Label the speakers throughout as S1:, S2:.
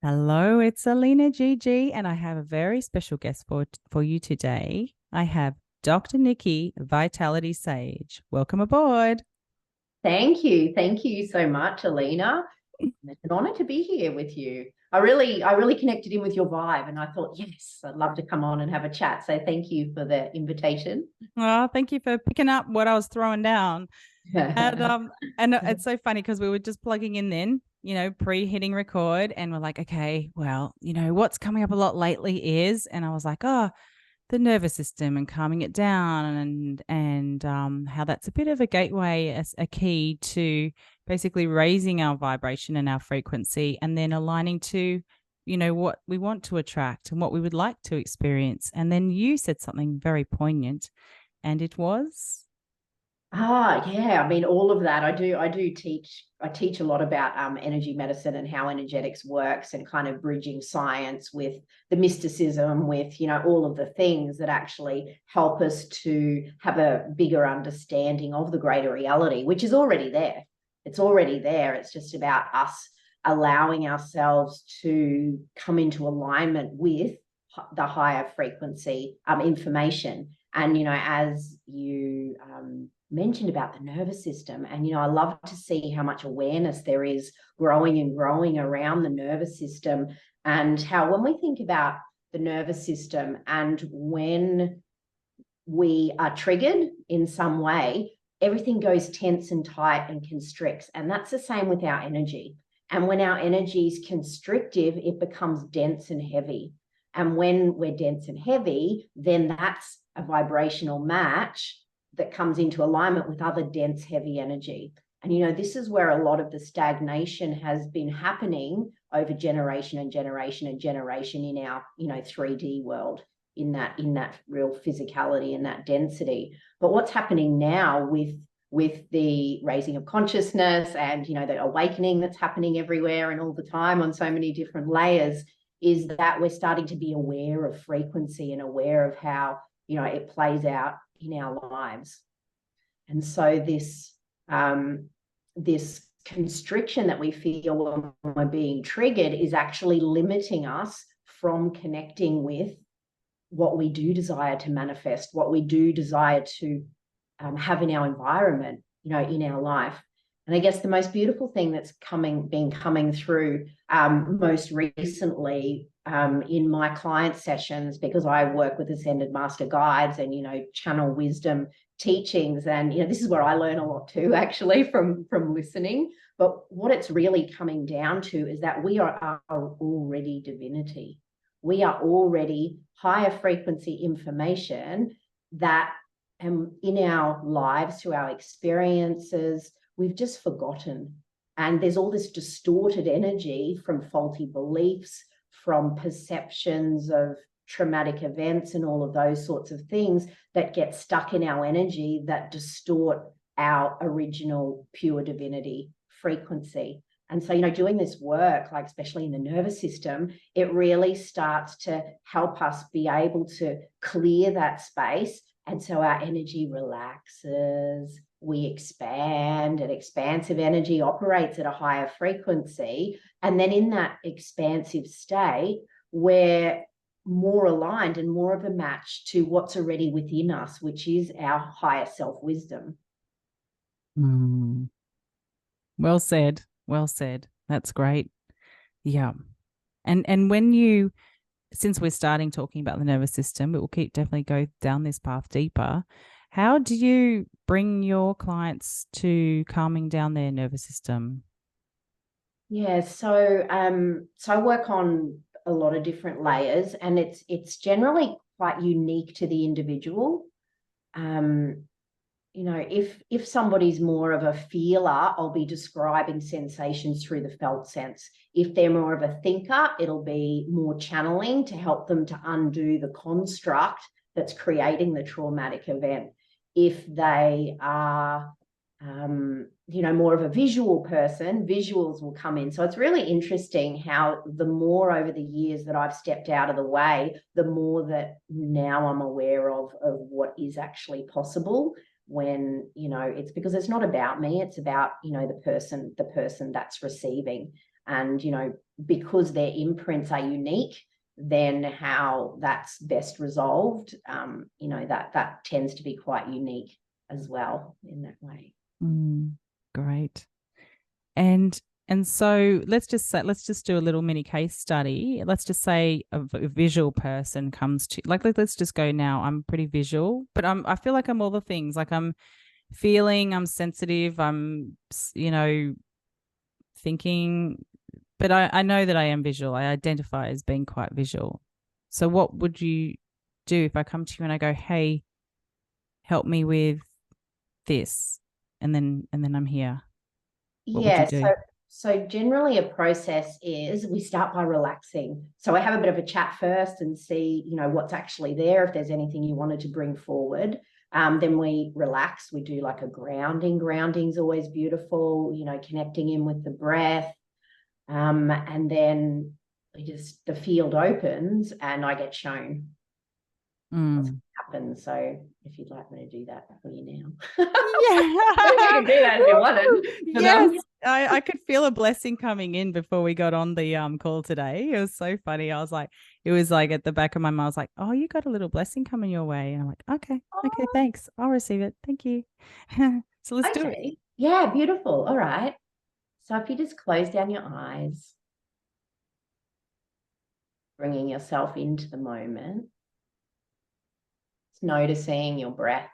S1: Hello, it's AlinaGG, and I have a very special guest for you today. I have Dr. Niikee, Vitality Sage. Welcome aboard.
S2: Thank you. Thank you so much, Alina. It's an honor to be here with you. I really connected in with your vibe and I thought, yes, I'd love to come on and have a chat. So thank you for the invitation.
S1: Oh, thank you for picking up what I was throwing down. And um, and it's so funny because we were just plugging in then, pre-hitting record, and we're like, okay, well, what's coming up a lot lately is, and I was like, oh, the nervous system and calming it down, and how that's a bit of a gateway, as a key to basically raising our vibration and our frequency, and then aligning to what we want to attract and what we would like to experience. And then you said something very poignant, and it was
S2: Yeah. I mean, all of that. I teach a lot about energy medicine and how energetics works and kind of bridging science with the mysticism, with, all of the things that actually help us to have a bigger understanding of the greater reality, which is already there. It's already there. It's just about us allowing ourselves to come into alignment with the higher frequency information. And, as you mentioned about the nervous system, and, I love to see how much awareness there is growing and growing around the nervous system, and how when we think about the nervous system and when we are triggered in some way, everything goes tense and tight and constricts. And that's the same with our energy. And when our energy is constrictive, it becomes dense and heavy. And when we're dense and heavy, then that's a vibrational match that comes into alignment with other dense, heavy energy. And, this is where a lot of the stagnation has been happening over generation and generation and generation in our, 3D world, in that real physicality and that density. But what's happening now with the raising of consciousness and, the awakening that's happening everywhere and all the time on so many different layers, is that we're starting to be aware of frequency and aware of how, it plays out in our lives. And so this constriction that we feel when we're being triggered is actually limiting us from connecting with what we do desire to manifest, what we do desire to have in our environment, in our life. And I guess the most beautiful thing that's been coming through most recently in my client sessions, because I work with ascended master guides and, channel wisdom teachings. And, this is where I learn a lot too, actually, from listening. But what it's really coming down to is that we are already divinity. We are already higher frequency information that in our lives, through our experiences, we've just forgotten. And there's all this distorted energy from faulty beliefs, from perceptions of traumatic events and all of those sorts of things that get stuck in our energy, that distort our original pure divinity frequency. And so, doing this work, like especially in the nervous system, it really starts to help us be able to clear that space. And so our energy relaxes, we expand, and expansive energy operates at a higher frequency. And then in that expansive state, we're more aligned and more of a match to what's already within us, which is our higher self-wisdom.
S1: well said. Well said. That's great. Yeah. And since we're starting talking about the nervous system, but we'll definitely go down this path deeper. How do you bring your clients to calming down their nervous system?
S2: Yeah, so I work on a lot of different layers, and it's generally quite unique to the individual. If somebody's more of a feeler, I'll be describing sensations through the felt sense. If they're more of a thinker, it'll be more channeling to help them to undo the construct that's creating the traumatic event. If they are, more of a visual person, visuals will come in. So it's really interesting how the more over the years that I've stepped out of the way, the more that now I'm aware of what is actually possible. When it's because it's not about me, it's about the person that's receiving. And, you know, because their imprints are unique, then how that's best resolved, you know, that tends to be quite unique as well in that way.
S1: Great. And so let's just do a little mini case study. Let's just say a visual person comes to, like, let's just go now. I'm pretty visual, but I feel like I'm all the things. Like I'm feeling, I'm sensitive, I'm, you know, thinking, but I know that I am visual. I identify as being quite visual. So what would you do if I come to you and I go, hey, help me with this, and then I'm here? What would you
S2: Yeah,
S1: do?
S2: so generally a process is we start by relaxing. So I have a bit of a chat first and see, you know, what's actually there, if there's anything you wanted to bring forward. Then we relax. We do like a grounding. Grounding's always beautiful, you know, connecting in with the breath. And then the field opens and I get shown what's happened. So if you'd like me to do that for you now.
S1: Yeah.
S2: We can do that if you wanted.
S1: Yes. I could feel a blessing coming in before we got on the call today. It was so funny. It was like at the back of my mind, I was like, oh, you got a little blessing coming your way. And I'm like, okay, thanks. I'll receive it. Thank you. So let's do it.
S2: Yeah, beautiful. All right. So if you just close down your eyes, bringing yourself into the moment, just noticing your breath,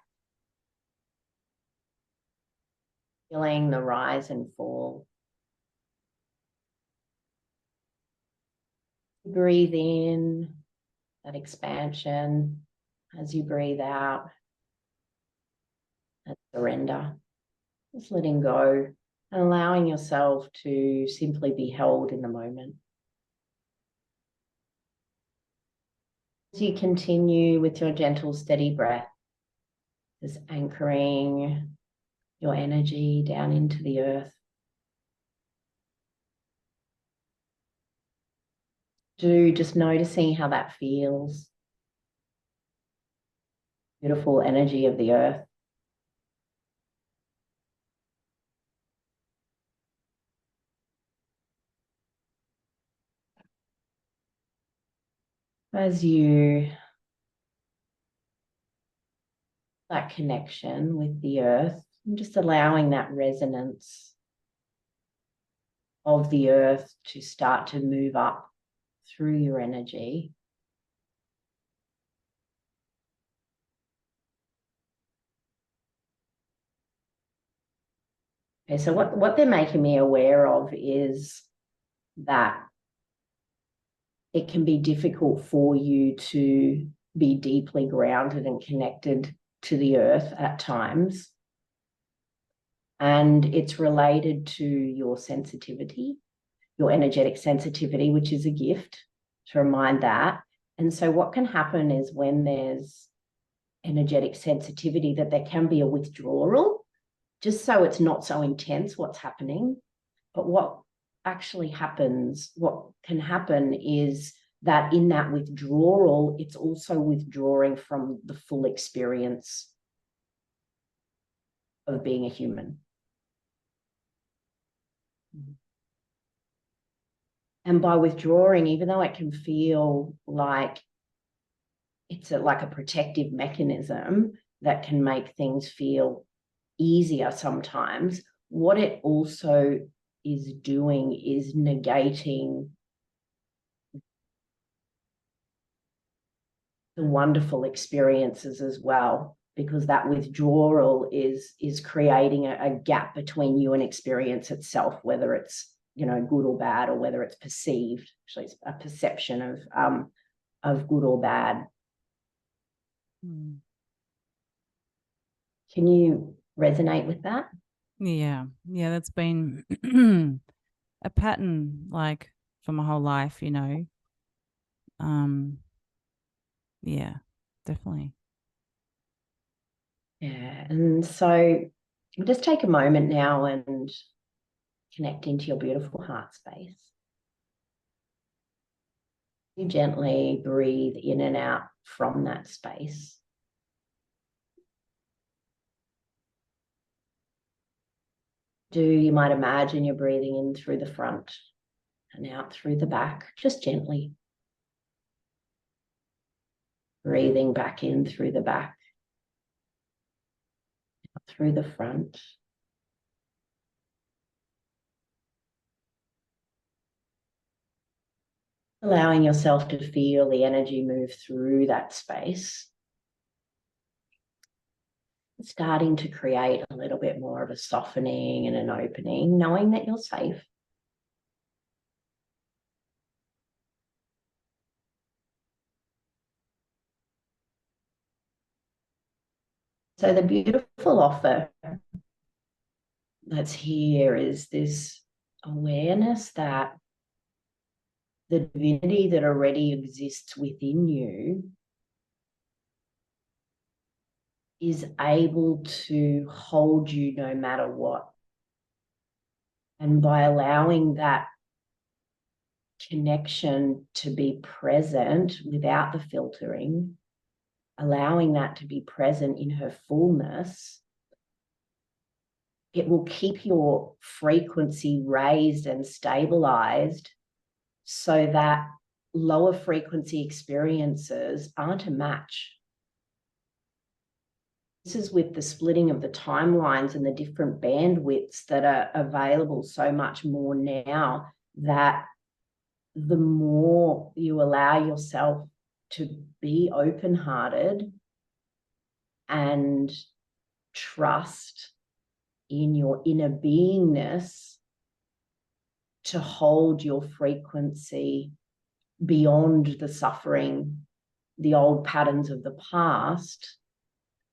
S2: feeling the rise and fall. Breathe in that expansion as you breathe out and surrender. Just letting go and allowing yourself to simply be held in the moment. As you continue with your gentle, steady breath, just anchoring your energy down into the earth. Just noticing how that feels. Beautiful energy of the earth. As you, that connection with the earth, and just allowing that resonance of the earth to start to move up through your energy. Okay, so what they're making me aware of is that it can be difficult for you to be deeply grounded and connected to the earth at times. And it's related to your sensitivity, your energetic sensitivity, which is a gift, to remind that. And so what can happen is when there's energetic sensitivity, that there can be a withdrawal, just so it's not so intense what's happening. But what actually happens, what can happen is that in that withdrawal, it's also withdrawing from the full experience of being a human. And by withdrawing, even though it can feel like it's like a protective mechanism that can make things feel easier sometimes, what it also is doing is negating the wonderful experiences as well, because that withdrawal is creating a gap between you and experience itself, whether it's, you know, good or bad, or whether it's perceived. Actually, it's a perception of good or bad. Can you resonate with that?
S1: Yeah, that's been a pattern, like, for my whole life, you know. Yeah, definitely.
S2: Yeah, and so just take a moment now and connect into your beautiful heart space. You gently breathe in and out from that space. You might imagine you're breathing in through the front and out through the back, just gently. Breathing back in through the back, out through the front. Allowing yourself to feel the energy move through that space. Starting to create a little bit more of a softening and an opening, knowing that you're safe. So the beautiful offer that's here is this awareness that the divinity that already exists within you is able to hold you no matter what. And by allowing that connection to be present without the filtering, allowing that to be present in her fullness, it will keep your frequency raised and stabilized so that lower frequency experiences aren't a match. This is with the splitting of the timelines and the different bandwidths that are available so much more now, that the more you allow yourself to be open-hearted and trust in your inner beingness to hold your frequency beyond the suffering, the old patterns of the past,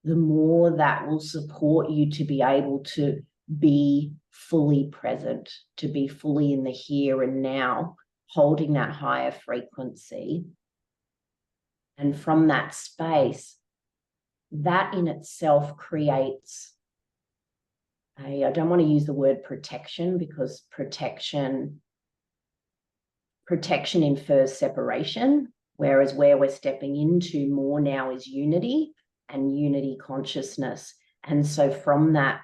S2: the more that will support you to be able to be fully present, to be fully in the here and now, holding that higher frequency. And from that space, that in itself creates I don't want to use the word protection, because protection infers separation, whereas where we're stepping into more now is unity and unity consciousness. And so from that,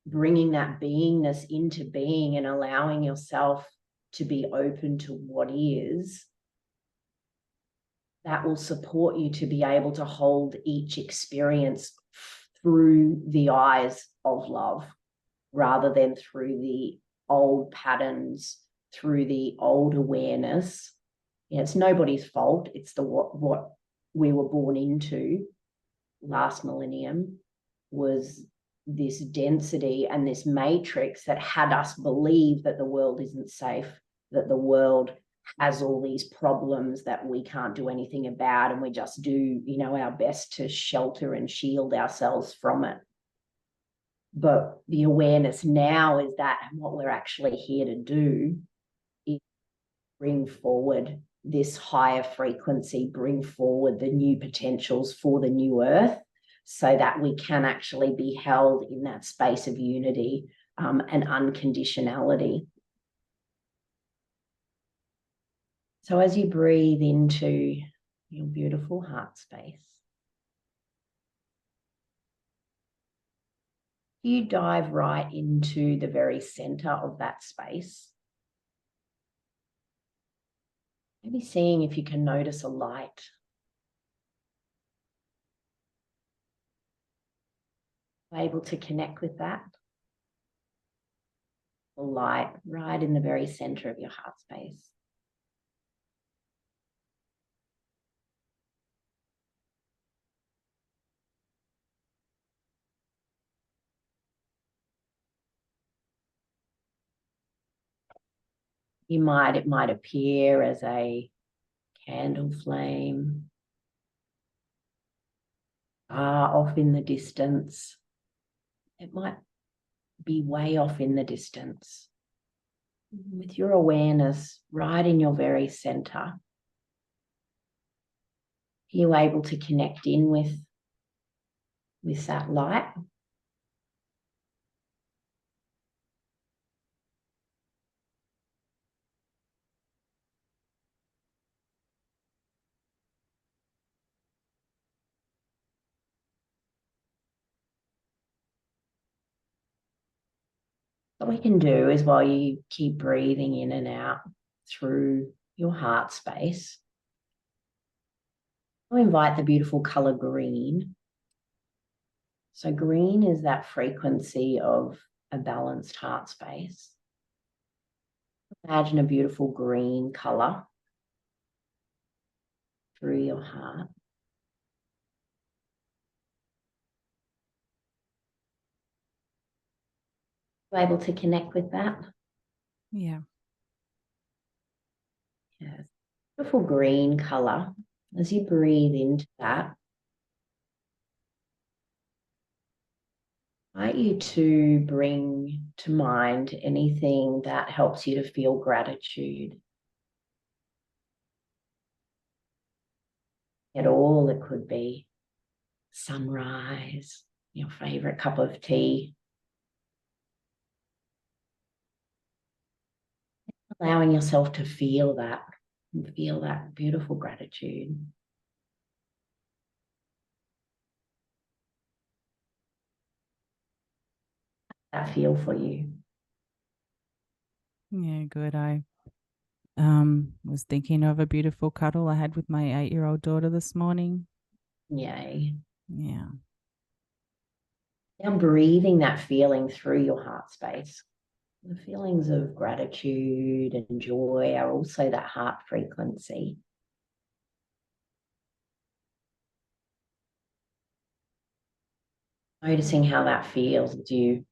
S2: bringing that beingness into being and allowing yourself to be open to what is, that will support you to be able to hold each experience through the eyes of love, rather than through the old patterns, through the old awareness. It's nobody's fault. It's what we were born into last millennium, was this density and this matrix that had us believe that the world isn't safe, that the world has all these problems that we can't do anything about, and we just do, our best to shelter and shield ourselves from it. But the awareness now is that, and what we're actually here to do is bring forward this higher frequency, bring forward the new potentials for the new earth, so that we can actually be held in that space of unity and unconditionality. So as you breathe into your beautiful heart space, you dive right into the very center of that space. Maybe seeing if you can notice a light. Able to connect with that. A light right in the very center of your heart space. It might appear as a candle flame, far off in the distance. It might be way off in the distance. With your awareness right in your very center, are you able to connect in with that light? What we can do is, while you keep breathing in and out through your heart space, I'll invite the beautiful color green. So green is that frequency of a balanced heart space. Imagine a beautiful green color through your heart. Able to connect with that?
S1: Yeah.
S2: Yes. Beautiful green color. As you breathe into that, I invite you to bring to mind anything that helps you to feel gratitude. At all, it could be sunrise, your favorite cup of tea, allowing yourself to feel that and feel that beautiful gratitude. That feel for you.
S1: Yeah, good. I was thinking of a beautiful cuddle I had with my 8-year-old daughter this morning.
S2: Yay.
S1: Yeah.
S2: Now breathing that feeling through your heart space. The feelings of gratitude and joy are also that heart frequency. Noticing how that feels as you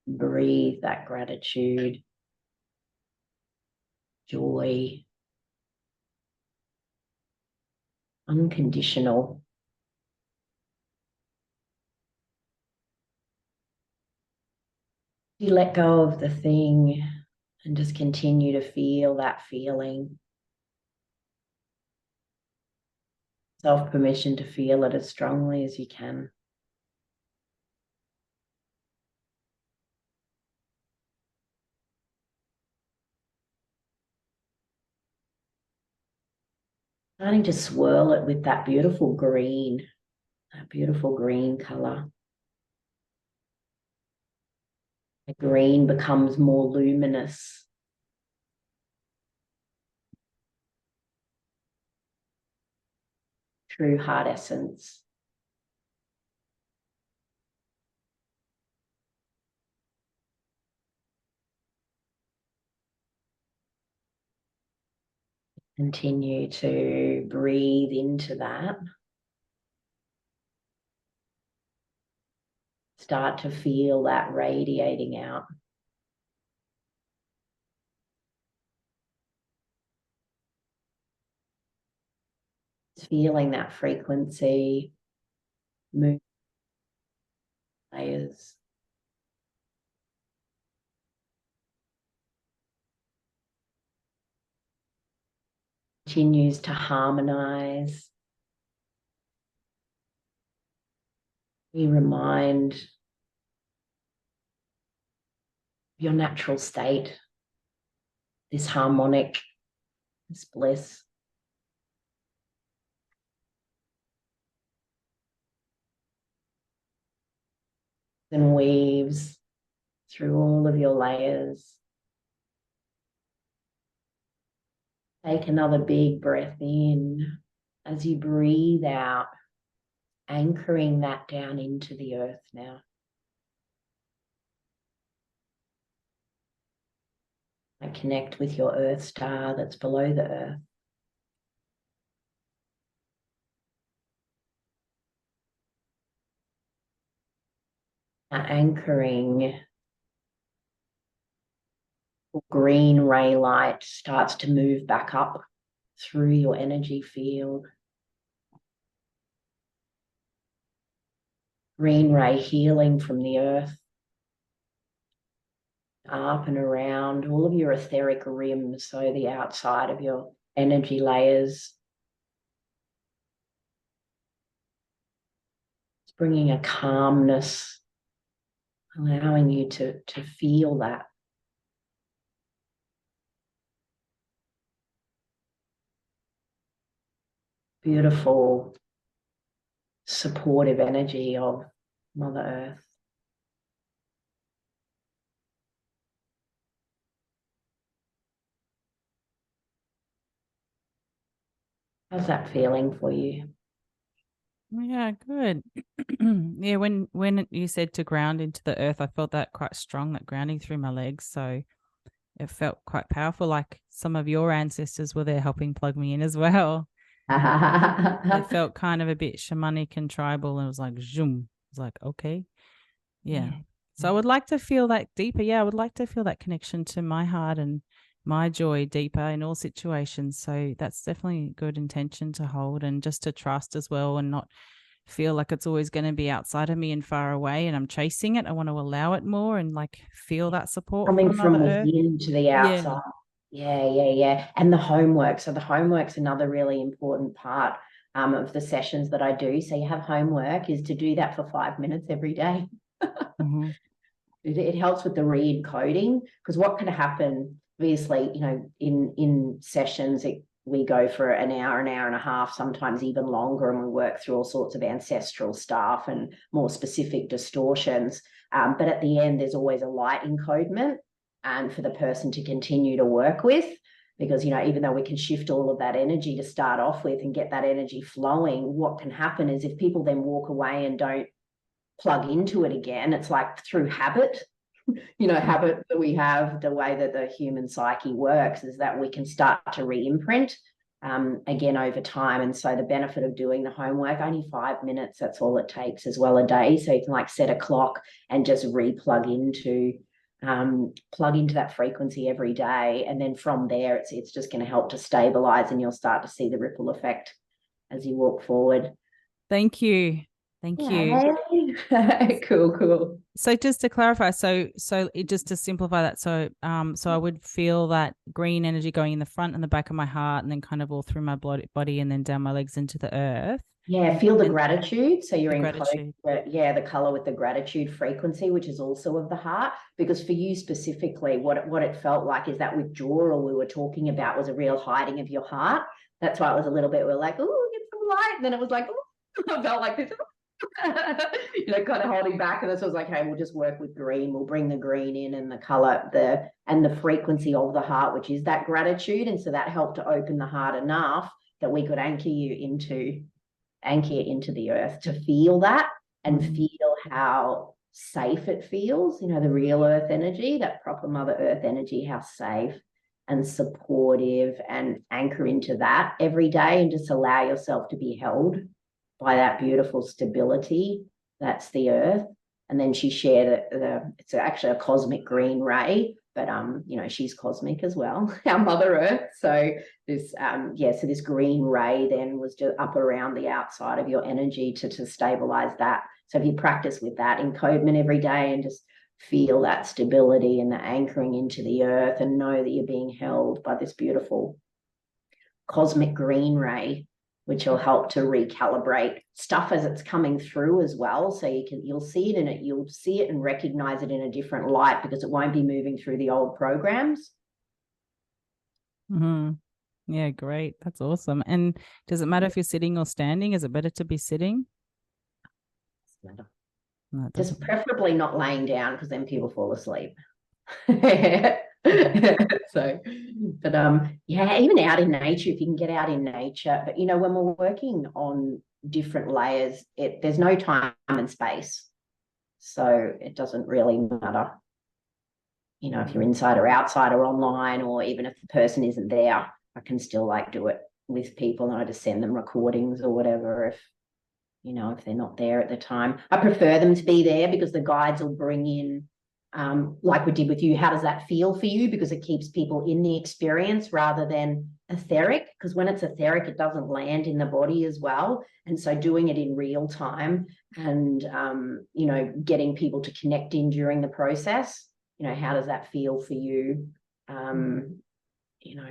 S2: breathe that gratitude, joy, unconditional. You let go of the thing and just continue to feel that feeling. Self permission to feel it as strongly as you can. Starting to swirl it with that beautiful green color. The green becomes more luminous. True heart essence. Continue to breathe into that. Start to feel that radiating out. Feeling that frequency move layers. Continues to harmonize. We remind your natural state, this harmonic, this bliss. And weaves through all of your layers. Take another big breath in. As you breathe out, anchoring that down into the earth now. And connect with your earth star that's below the earth. Now anchoring, green ray light starts to move back up through your energy field. Green ray healing from the earth up and around all of your etheric rims, so the outside of your energy layers. It's bringing a calmness, allowing you to feel that. Beautiful, supportive energy of Mother Earth. How's that feeling for you?
S1: Yeah, good. Yeah, when you said to ground into the earth, I felt that quite strong, that grounding through my legs. So it felt quite powerful, like some of your ancestors were there helping plug me in as well. It felt kind of a bit shamanic and tribal, and it was like zoom. It was like, okay, yeah. So I would like to feel that deeper. Yeah, I would like to feel that connection to my heart and my joy deeper in all situations. So that's definitely a good intention to hold, and just to trust as well, and not feel like it's always going to be outside of me and far away and I'm chasing it. I want to allow it more and like feel that support
S2: Coming
S1: from
S2: from
S1: Mother Earth.
S2: within to the
S1: Yeah.
S2: outside. Yeah. And the homework. So the homework's another really important part of the sessions that I do. So you have homework is to do that for 5 minutes every day.
S1: Mm-hmm.
S2: It helps with the re-encoding, because what can happen, obviously, in sessions, we go for an hour and a half, sometimes even longer, and we work through all sorts of ancestral stuff and more specific distortions. But at the end, there's always a light encodement and for the person to continue to work with, because, even though we can shift all of that energy to start off with and get that energy flowing, what can happen is if people then walk away and don't plug into it again, it's like through habit. Habit that we have, the way that the human psyche works is that we can start to re-imprint again over time. And so the benefit of doing the homework, only 5 minutes, that's all it takes as well a day. So you can like set a clock and just plug into that frequency every day. And then from there, it's just going to help to stabilize, and you'll start to see the ripple effect as you walk forward.
S1: Thank you. Thank you.
S2: Cool.
S1: So just to clarify, just to simplify that, so I would feel that green energy going in the front and the back of my heart, and then kind of all through my body, and then down my legs into the earth.
S2: Yeah, feel the gratitude. So you're
S1: gratitude.
S2: The color with the gratitude frequency, which is also of the heart. Because for you specifically, what it felt like is that withdrawal we were talking about was a real hiding of your heart. That's why it was a little bit, we're like, oh, get some light. And then it was like, oh, I felt like this. Kind of holding back. And this was like, hey, we'll just work with green. We'll bring the green in, and the color, and the frequency of the heart, which is that gratitude. And so that helped to open the heart enough that we could anchor into the earth to feel that and feel how safe it feels, the real earth energy, that proper Mother Earth energy, how safe and supportive, and anchor into that every day, and just allow yourself to be held by that beautiful stability. That's the earth. And then she shared it's actually a cosmic green ray, but she's cosmic as well, our Mother Earth. So this so this green ray then was just up around the outside of your energy to stabilize that. So if you practice with that encodement every day and just feel that stability and the anchoring into the earth, and know that you're being held by this beautiful cosmic green ray, which will help to recalibrate stuff as it's coming through as well. So you'll see it and recognize it in a different light, because it won't be moving through the old programs.
S1: Mm-hmm. Yeah, great. That's awesome. And does it matter if you're sitting or standing? Is it better to be sitting?
S2: No, just preferably not laying down, because then people fall asleep. So, but even out in nature, if you can get out in nature. But when we're working on different layers, there's no time and space, so it doesn't really matter. If you're inside or outside or online, or even if the person isn't there, I can still do it with people, and I just send them recordings or whatever if they're not there at the time. I prefer them to be there, because the guides will bring in, like we did with you, how does that feel for you? Because it keeps people in the experience rather than etheric, because when it's etheric, it doesn't land in the body as well. And so doing it in real time, and, getting people to connect in during the process, how does that feel for you?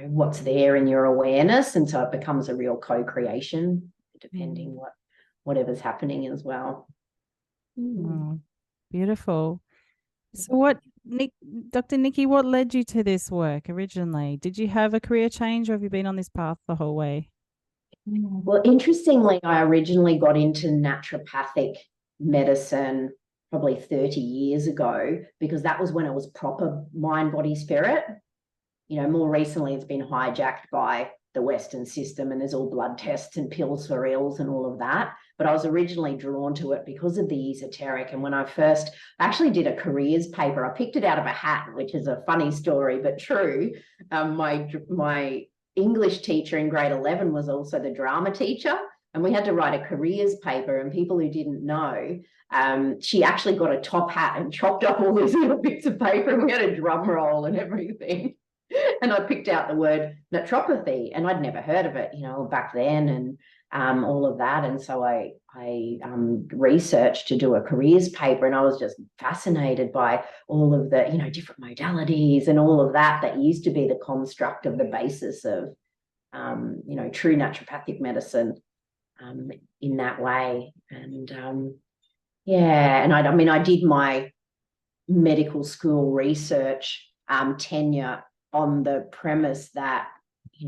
S2: What's there in your awareness? And so it becomes a real co-creation, depending whatever's happening as well.
S1: Oh, beautiful. So Dr. Niikee, what led you to this work originally? Did you have a career change, or have you been on this path the whole way?
S2: Well, interestingly, I originally got into naturopathic medicine probably 30 years ago, because that was when it was proper mind, body, spirit. More recently, it's been hijacked by the Western system, and there's all blood tests and pills for ills and all of that. But I was originally drawn to it because of the esoteric. And when I actually did a careers paper, I picked it out of a hat, which is a funny story, but true. My English teacher in grade 11 was also the drama teacher. And we had to write a careers paper, and people who didn't know, she actually got a top hat and chopped up all these little bits of paper, and we had a drum roll and everything. And I picked out the word naturopathy, and I'd never heard of it, back then, and all of that. And so I researched to do a careers paper, and I was just fascinated by all of the, different modalities and all of that used to be the construct of the basis of, true naturopathic medicine in that way. And and I did my medical school research tenure on the premise that,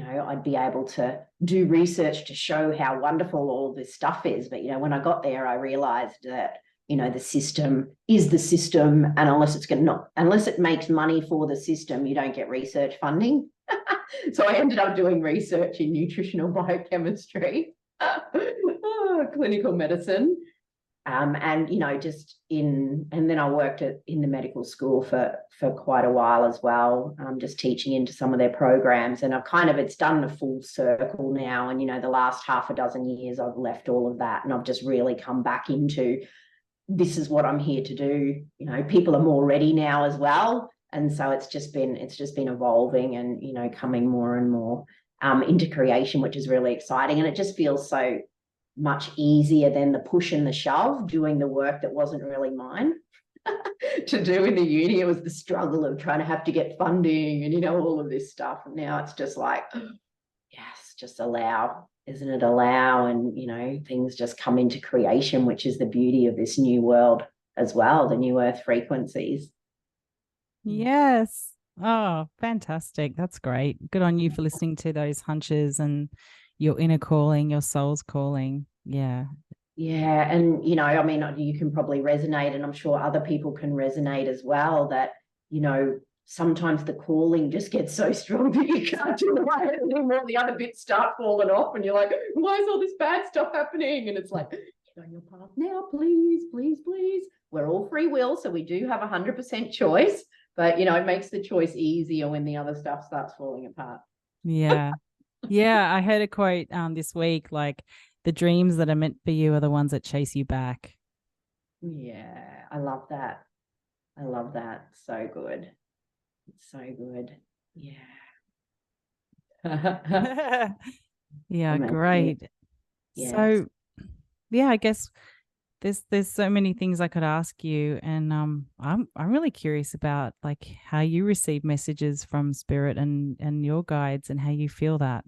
S2: I'd be able to do research to show how wonderful all this stuff is. But, when I got there, I realized that, the system is the system. And unless it makes money for the system, you don't get research funding. So I ended up doing research in nutritional biochemistry, clinical medicine. And then I worked in the medical school for quite a while as well, just teaching into some of their programs. And it's done a full circle now. And, the last half a dozen years, I've left all of that, and I've just really come back into, this is what I'm here to do. People are more ready now as well. And so it's just been evolving and, coming more and more into creation, which is really exciting. And it just feels so much easier than the push and the shove, doing the work that wasn't really mine to do in the uni. It was the struggle of trying to have to get funding and, all of this stuff. And now it's just like, yes, just allow, isn't it? Allow, and, things just come into creation, which is the beauty of this new world as well, the new earth frequencies.
S1: Yes. Oh, fantastic. That's great. Good on you for listening to those hunches and your inner calling, your soul's calling. Yeah.
S2: Yeah. And, you can probably resonate, and I'm sure other people can resonate as well, that, sometimes the calling just gets so strong that you can't do it anymore. The other bits start falling off, and you're like, why is all this bad stuff happening? And it's like, get on your path now, please, please, please. We're all free will, so we do have 100% choice, but, it makes the choice easier when the other stuff starts falling apart.
S1: Yeah. Yeah, I heard a quote this week, like, the dreams that are meant for you are the ones that chase you back.
S2: Yeah, I love that. I love that. So good. It's so good. Yeah.
S1: Yeah,
S2: Amazing.
S1: Great.
S2: Yes.
S1: So, yeah, I guess there's so many things I could ask you, and I'm really curious about, like, how you receive messages from spirit and your guides, and how you feel that.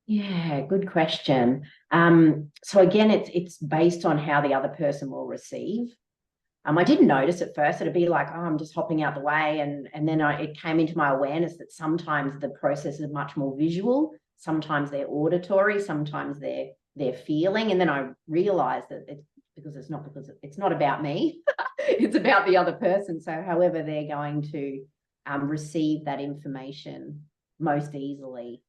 S2: Yeah, good question. So again, it's based on how the other person will receive. I didn't notice at first. It'd be like, oh, I'm just hopping out the way, and then it came into my awareness that sometimes the process is much more visual, sometimes they're auditory, sometimes they're feeling, and then I realized that it's not about me. It's about the other person. So however they're going to receive that information most easily.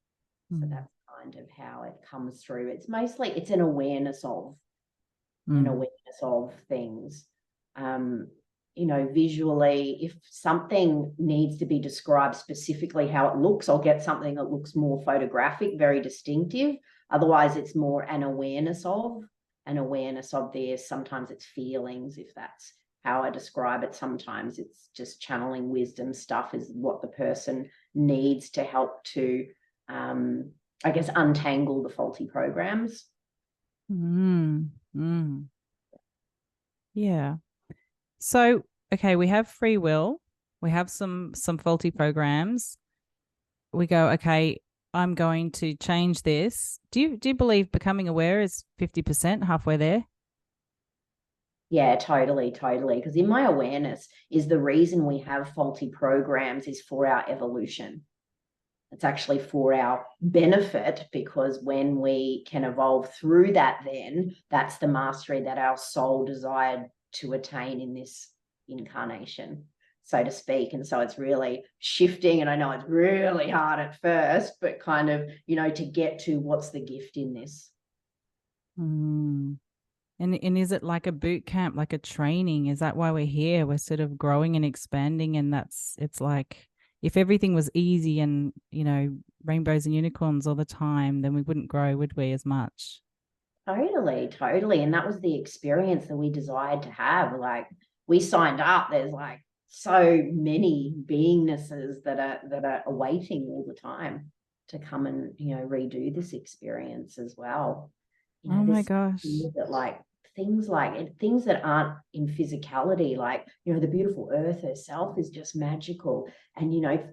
S2: So that's kind of how it comes through. It's mostly, it's an awareness of things. Visually, if something needs to be described specifically how it looks, I'll get something that looks more photographic, very distinctive. Otherwise, it's more an awareness of this. Sometimes it's feelings, if that's how I describe it. Sometimes it's just channeling wisdom stuff is what the person needs to help to, I guess, untangle the faulty programs.
S1: Yeah. So, okay, we have free will. We have some faulty programs. We go, okay, I'm going to change this. Do you believe becoming aware is 50%, halfway there?
S2: Yeah, totally. Because in my awareness is the reason we have faulty programs is for our evolution. It's actually for our benefit, because when we can evolve through that, then that's the mastery that our soul desired to attain in this incarnation. so to speak. And so it's really shifting, and I know it's really hard at first, but kind of, you know, to get to what's the gift in this.
S1: And is it like a boot camp, like a training? Is that why we're here? We're sort of growing and expanding, and it's like, if everything was easy and, you know, rainbows and unicorns all the time, then we wouldn't grow, would we, as much?
S2: Totally. And that was the experience that we desired to have. Like, we signed up, there's like so many beingnesses that are awaiting all the time to come and, you know, redo this experience as well. You know,
S1: Oh my
S2: this
S1: gosh.
S2: that like things that aren't in physicality, like, you know, the beautiful earth herself is just magical. And, you know,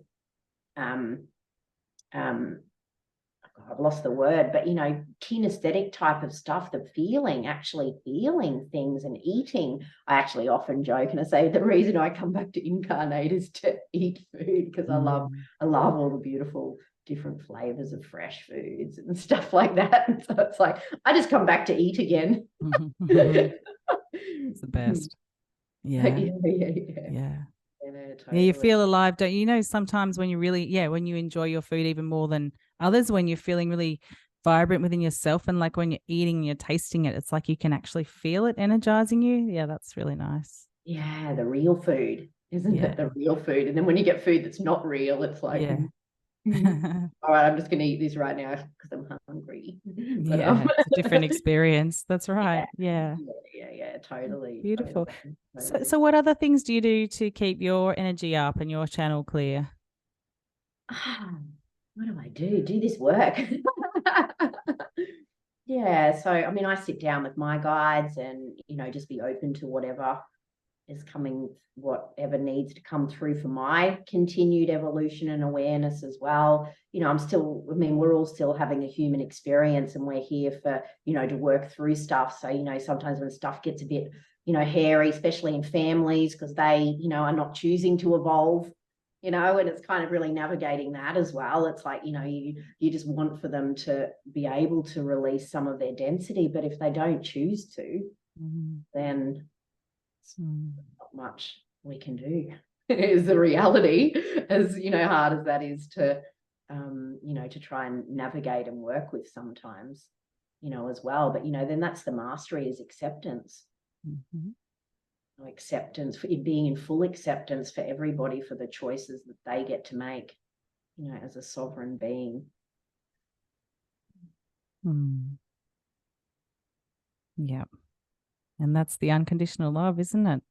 S2: I've lost the word, but, you know, kinesthetic type of stuff, the feeling, actually feeling things and eating. I actually often joke and I say the reason I come back to incarnate is to eat food, because I love all the beautiful different flavors of fresh foods and stuff like that. And so it's like, I just come back to eat again.
S1: It's the best. Yeah.
S2: Yeah,
S1: Yeah,
S2: totally.
S1: you feel alive, don't you? You know, sometimes when you really, when you enjoy your food even more than others, when you're feeling really vibrant within yourself, and like when you're eating and you're tasting it, it's like you can actually feel it energizing you. Yeah, that's really nice.
S2: Yeah, the real food, isn't it? The real food. And then when you get food that's not real, it's like, all right, I'm just going to eat this right now because I'm hungry. But,
S1: it's a different experience. That's right. Yeah,
S2: totally.
S1: Beautiful.
S2: Totally.
S1: So what other things do you do to keep your energy up and your channel clear?
S2: What do I do? Do this work. Yeah. So, I mean, I sit down with my guides and, you know, just be open to whatever is coming, whatever needs to come through for my continued evolution and awareness as well. You know, we're all still having a human experience, and we're here for, you know, to work through stuff. So, you know, sometimes when stuff gets a bit, you know, hairy, especially in families, because they, you know, are not choosing to evolve, you know, and it's kind of really navigating that as well. It's like, you know, you just want for them to be able to release some of their density, but if they don't choose to, then not much we can do. Is the reality, as, you know, hard as that is to, you know, to try and navigate and work with sometimes, you know, as well. But, you know, then that's the mastery, is acceptance. Acceptance, for being in full acceptance for everybody, for the choices that they get to make, you know, as a sovereign being.
S1: Yeah. And that's the unconditional love, isn't it?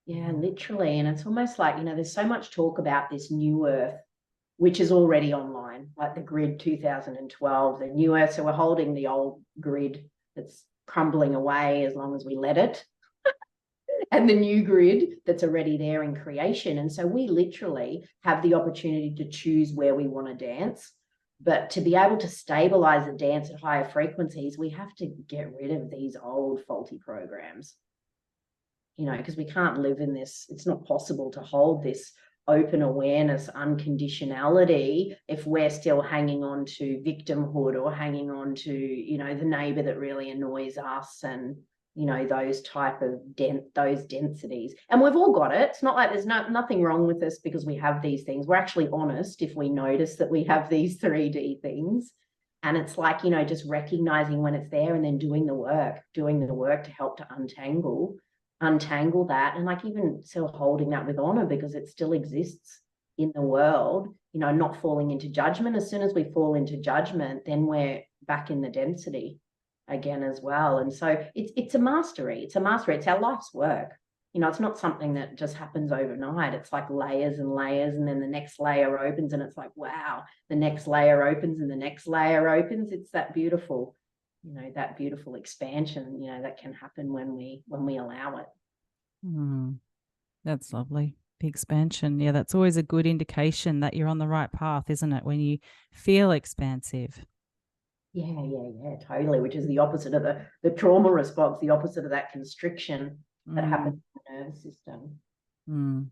S2: Yeah, literally. And it's almost like, you know, there's so much talk about this new earth, which is already online, like the grid 2012, the new earth. So we're holding the old grid that's crumbling away as long as we let it, and the new grid that's already there in creation. And so we literally have the opportunity to choose where we want to dance. But to be able to stabilize the dance at higher frequencies, we have to get rid of these old faulty programs, you know, because we can't live in this. It's not possible to hold this open awareness, unconditionality, if we're still hanging on to victimhood, or hanging on to, you know, the neighbor that really annoys us, and, you know, those type of those densities. And we've all got it. It's not like there's nothing wrong with us because we have these things. We're actually honest if we notice that we have these 3D things. And it's like, you know, just recognizing when it's there, and then doing the work to help to untangle that. And like, even still holding that with honor, because it still exists in the world, you know, not falling into judgment. As soon as we fall into judgment, then we're back in the density again as well. And so it's a mastery. It's our life's work. You know, it's not something that just happens overnight. It's like layers and layers, and then the next layer opens, and it's like, wow, the next layer opens, and the next layer opens. It's that beautiful, you know, that beautiful expansion, you know, that can happen when we allow it.
S1: That's lovely. The expansion. Yeah, that's always a good indication that you're on the right path, isn't it? When you feel expansive.
S2: Yeah, totally. Which is the opposite of the trauma response, the opposite of that constriction that happens in the nervous system. And,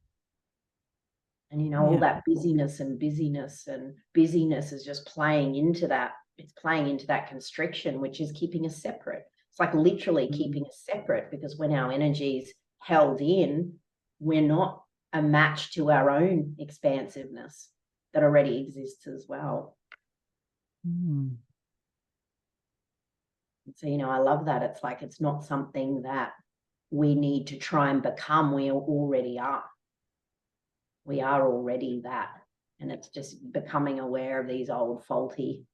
S2: you know, all that busyness is just playing into that. It's playing into that constriction, which is keeping us separate. It's like literally keeping us separate, because when our energy's held in, we're not a match to our own expansiveness that already exists as well. So, you know, I love that. It's like, it's not something that we need to try and become. We already are. We are already that. And it's just becoming aware of these old faulty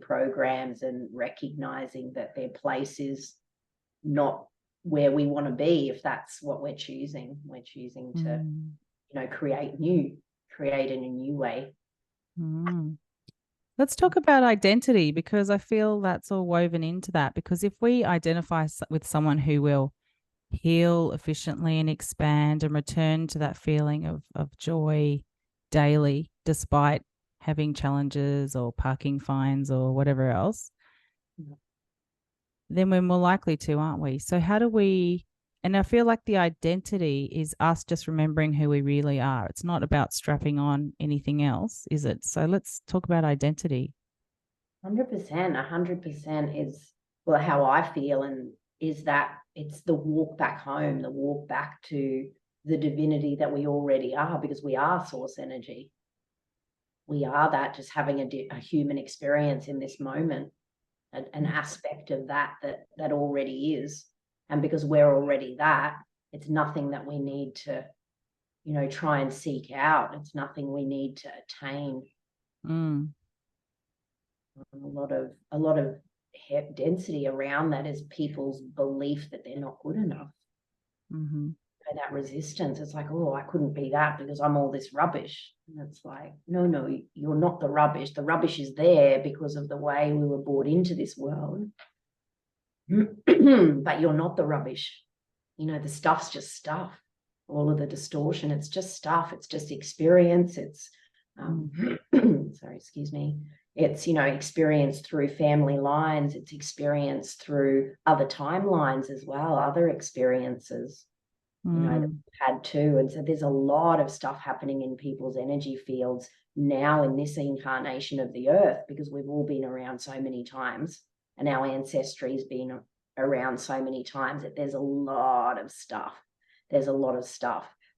S2: programs and recognizing that their place is not where we want to be. If that's what we're choosing to, you know, create in a new way.
S1: Let's talk about identity, because I feel that's all woven into that. Because if we identify with someone who will heal efficiently and expand and return to that feeling of joy daily, despite having challenges or parking fines or whatever else, then we're more likely to, aren't we? So how do we, and I feel like the identity is us just remembering who we really are. It's not about strapping on anything else, is it? So let's talk about identity.
S2: 100% is, well, how I feel, and is that it's the walk back home, the walk back to the divinity that we already are, because we are source energy. We are that, just having a human experience in this moment, an aspect of that already is. And because we're already that, it's nothing that we need to, you know, try and seek out. It's nothing we need to attain. A lot of density around that is people's belief that they're not good enough. And that resistance, it's like, oh, I couldn't be that because I'm all this rubbish. And it's like, no, you're not the rubbish. The rubbish is there because of the way we were brought into this world. But you're not the rubbish. You know, the stuff's just stuff. All of the distortion, it's just stuff. It's just experience. It's sorry, excuse me. It's, you know, experience through family lines. It's experience through other timelines as well, other experiences, you know, that we've had too. And so there's a lot of stuff happening in people's energy fields now in this incarnation of the earth, because we've all been around so many times, and our ancestry's been around so many times, that there's a lot of stuff.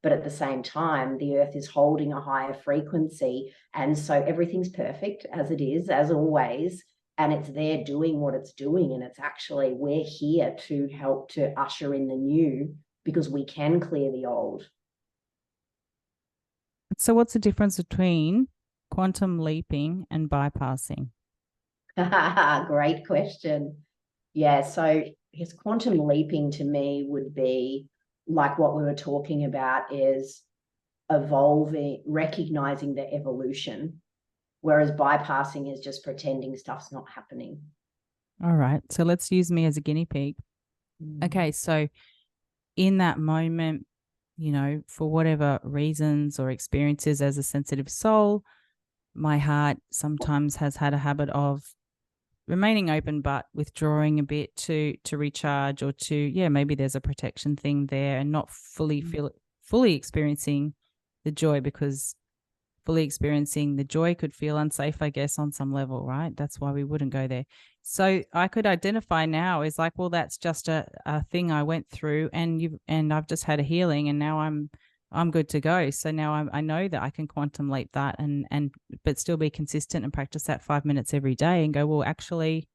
S2: But at the same time, the earth is holding a higher frequency. And so everything's perfect as it is, as always. And it's there doing what it's doing. And it's actually, we're here to help to usher in the new, because we can clear the old.
S1: So what's the difference between quantum leaping and bypassing?
S2: Great question. Yeah, so I guess quantum leaping to me would be like what we were talking about, is evolving, recognizing the evolution, whereas bypassing is just pretending stuff's not happening.
S1: All right. So let's use me as a guinea pig. Okay. So in that moment, you know, for whatever reasons or experiences as a sensitive soul, my heart sometimes has had a habit of remaining open but withdrawing a bit to recharge, or to, yeah, maybe there's a protection thing there, and not fully experiencing the joy, because fully experiencing the joy could feel unsafe, I guess, on some level, right? That's why we wouldn't go there. So I could identify now as like, well, that's just a thing I went through, and I've just had a healing, and now I'm good to go. So now I know that I can quantum leap that, but still be consistent and practice that 5 minutes every day, and go, well, actually,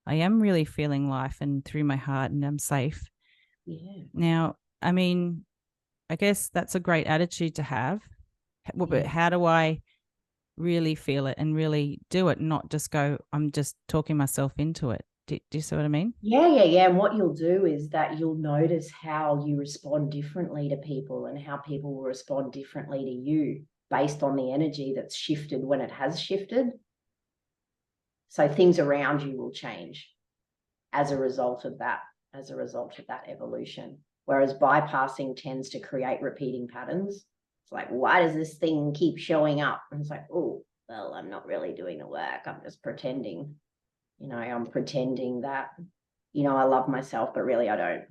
S1: I am really feeling life and through my heart, and I'm safe.
S2: Yeah.
S1: Now, I mean, I guess that's a great attitude to have. But how do I really feel it and really do it, not just go, I'm just talking myself into it? Do you see what I mean?
S2: Yeah. And what you'll do is that you'll notice how you respond differently to people, and how people will respond differently to you based on the energy that's shifted when it has shifted. So things around you will change as a result of that evolution. Whereas bypassing tends to create repeating patterns. It's like, why does this thing keep showing up? And it's like, oh, well, I'm not really doing the work. I'm just pretending. You know, I'm pretending that, you know, I love myself, but really I don't,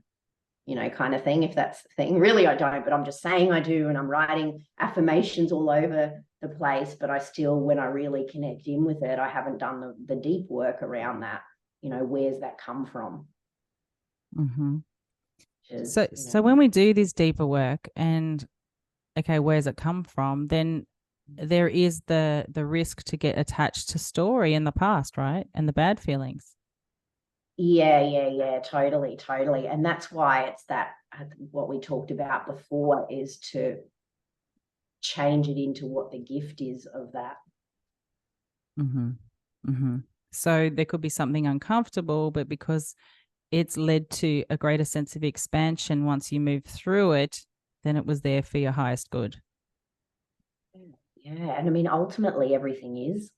S2: you know, kind of thing. If that's the thing, really I don't, but I'm just saying I do. And I'm writing affirmations all over the place, but I still, when I really connect in with it, I haven't done the deep work around that. You know, where's that come from?
S1: So when we do this deeper work and, okay, where's it come from? Then there is the risk to get attached to story in the past, right? And the bad feelings.
S2: Yeah, totally. And that's why it's that, what we talked about before, is to change it into what the gift is of that.
S1: Mm-hmm. Mm-hmm. So there could be something uncomfortable, but because it's led to a greater sense of expansion once you move through it, then it was there for your highest good.
S2: Yeah. And I mean, ultimately everything is.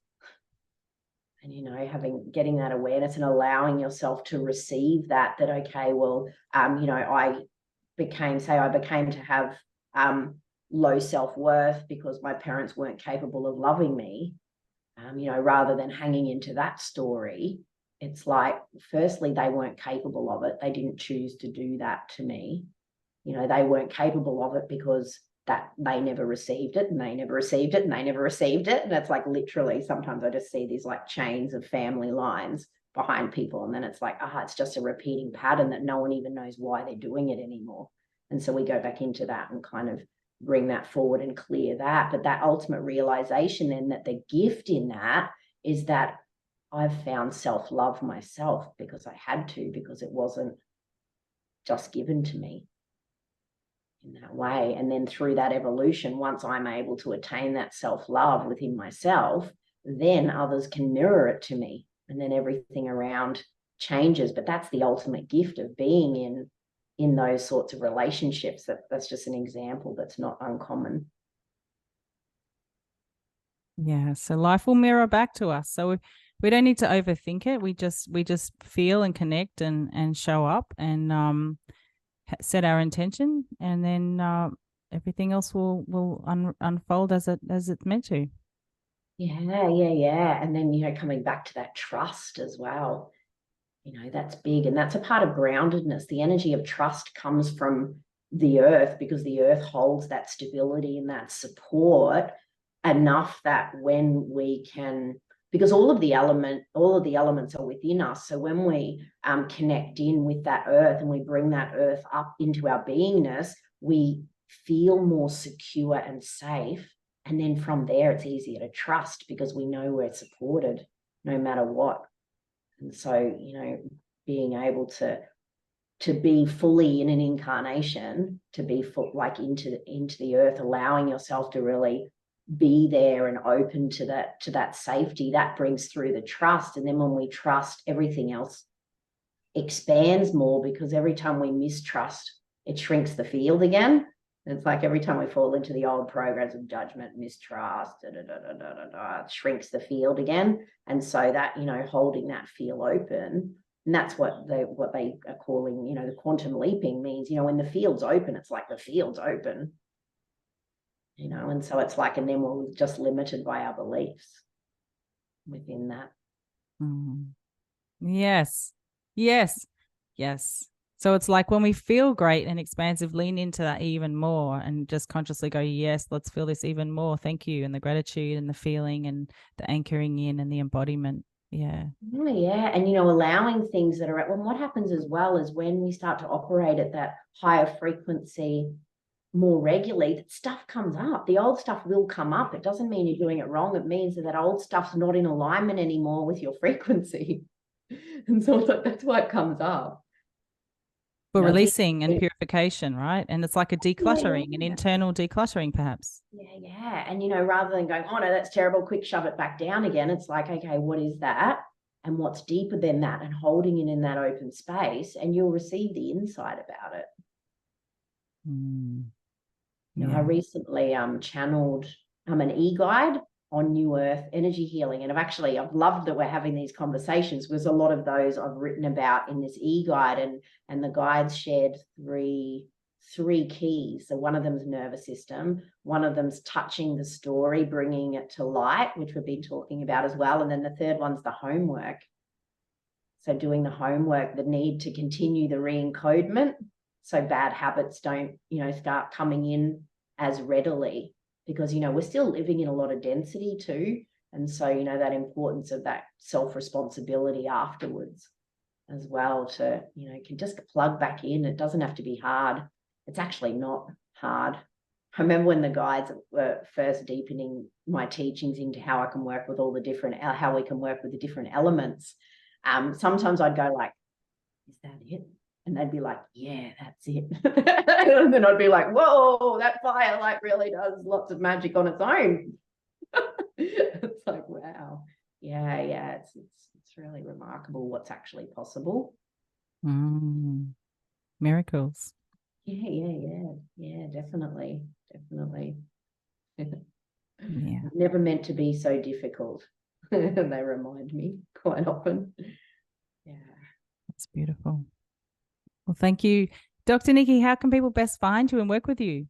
S2: And, getting that awareness and allowing yourself to receive that, okay, well, I became to have low self-worth because my parents weren't capable of loving me. Rather than hanging into that story, it's like, firstly, they weren't capable of it. They didn't choose to do that to me. They weren't capable of it because that they never received it, and they never received it, and they never received it. And that's like, literally, sometimes I just see these like chains of family lines behind people. And then it's like, it's just a repeating pattern that no one even knows why they're doing it anymore. And so we go back into that and kind of bring that forward and clear that. But that ultimate realization then, that the gift in that is that I've found self-love myself because I had to, because it wasn't just given to me in that way. And then through that evolution, once I'm able to attain that self-love within myself, then others can mirror it to me, and then everything around changes. But that's the ultimate gift of being in those sorts of relationships. That's just an example that's not uncommon.
S1: Yeah, so life will mirror back to us. So we don't need to overthink it. We just feel and connect and show up and set our intention, and then everything else will unfold as it's meant to.
S2: Yeah. And then, coming back to that trust as well, that's big. And that's a part of groundedness. The energy of trust comes from the earth, because the earth holds that stability and that support enough that when we can, because all of the elements are within us. So when we connect in with that earth and we bring that earth up into our beingness, we feel more secure and safe. And then from there, it's easier to trust because we know we're supported no matter what. And so, being able to be fully in an incarnation, to be like into the earth, allowing yourself to really be there and open to that safety, that brings through the trust. And then when we trust, everything else expands more, because every time we mistrust, it shrinks the field again. It's like every time we fall into the old programs of judgment, mistrust, it shrinks the field again. And so that, holding that field open, and that's what they are calling, the quantum leaping means, when the field's open, it's like the field's open, and so it's like, and then we're just limited by our beliefs within that.
S1: Yes. So it's like when we feel great and expansive, lean into that even more and just consciously go, yes, let's feel this even more. Thank you. And the gratitude and the feeling and the anchoring in and the embodiment. Yeah.
S2: And, allowing things that are at, well, what happens as well is when we start to operate at that higher frequency more regularly, that stuff comes up. The old stuff will come up. It doesn't mean you're doing it wrong. It means that old stuff's not in alignment anymore with your frequency. And so it's like, that's why it comes up.
S1: For releasing and purification, right? And it's like a decluttering, an internal decluttering, perhaps.
S2: Yeah. And, rather than going, oh, no, that's terrible, quick, shove it back down again. It's like, okay, what is that? And what's deeper than that? And holding it in that open space, and you'll receive the insight about it. I recently channeled an e-guide on New Earth energy healing. And I've loved that we're having these conversations, because a lot of those I've written about in this e-guide, and the guides shared three keys. So one of them's nervous system, one of them's touching the story, bringing it to light, which we've been talking about as well. And then the third one's the homework. So doing the homework, the need to continue the re-encodement, so bad habits don't, start coming in as readily, because, we're still living in a lot of density too. And so, that importance of that self-responsibility afterwards. as well to, can just plug back in. It doesn't have to be hard. It's actually not hard. I remember when the guides were first deepening my teachings into how I can work with all the different, how we can work with the different elements. Sometimes I'd go like, is that it? And they'd be like, yeah, that's it. And then I'd be like, whoa, that fire like really does lots of magic on its own. It's like, wow. Yeah. It's really remarkable what's actually possible.
S1: Miracles.
S2: Yeah, definitely.
S1: Yeah.
S2: Never meant to be so difficult. They remind me quite often. Yeah.
S1: That's beautiful. Well, thank you. Dr. Niikee, how can people best find you and work with you?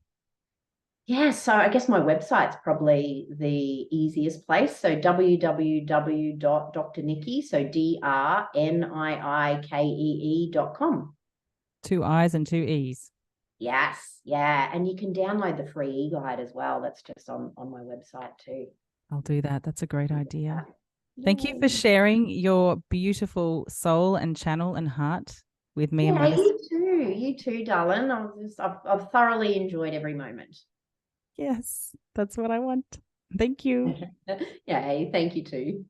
S2: Yeah, so I guess my website's probably the easiest place. So www.drniikee, so DRNIIKEE.com.
S1: 2 I's and 2 E's.
S2: Yes, yeah. And you can download the free e-guide as well. That's just on my website too.
S1: I'll do that. That's a great idea.
S2: Yeah.
S1: Thank you for sharing your beautiful soul and channel and heart with me and my listeners.
S2: You too, darling. I've thoroughly enjoyed every moment.
S1: Yes, that's what I want. Thank you.
S2: Yeah, thank you too.